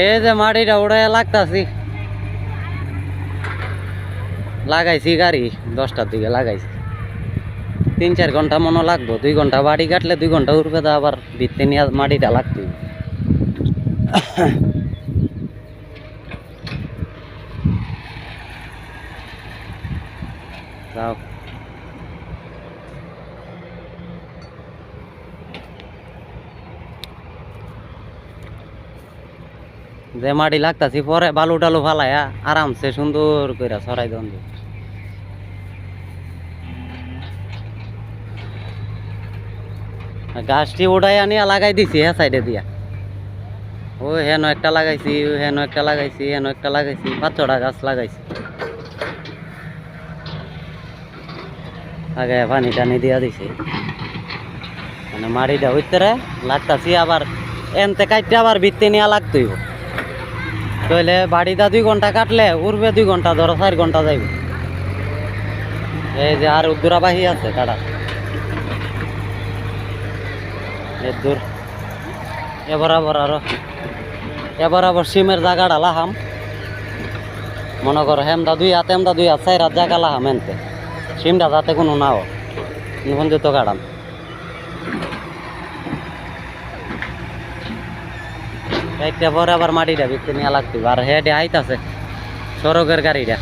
এই যে মাটিটা উড়াইয়া লাগতাছি, লাগাইছি গাড়ি 10টার দিকে লাগাইছি। 3-4 ঘন্টা মনে লাগবো, 2 ঘন্টা বাড়ি কাটলে 2 ঘন্টা উঠবে, তো আবার ভিত্তি নিয়ে মাটিটা লাগতো। যাও যে মাটি লাগতাছি, পরে বালু টালু ফালাইয়া আরামসে সুন্দর করে ছড়াই দেন। গাছটি উঠাই আনিয়া লাগাই দিছি হ্যাঁ সাইডে দিয়া। ও হেন একটা লাগাইছি, হেন একটা লাগাইছি, হেন একটা লাগাইছি, 5-6টা গাছ লাগাইছি। আগে পানি টানি দিয়া দিছি, মানে মাটিটা হইতে লাগতাছি। আবার এনতে কাটতে আবার ভিত্তি নিয়ে লাগতই, তাহলে বাড়িটা 2 ঘন্টা কাটলে উড়বে 2 ঘন্টা, ধরো 4 ঘন্টা যাইব। এই যে আর উদ্দুরা বাহি আছে কাটা দূর। এবার আবার সিমের জায়গাটা লাহাম, মনে করো হেমদা 2 হাত, হেমদা 2 হাত, 4 হাত জায়গা লাহাম এনতে, সিমটা যাতে কোনো না হোক তো কাটাম। একটা পরে আবার মাটিটা ভিতরে নিয়ে লাগতে, আর হেডে আইতাছে সড়কের গাড়িটা।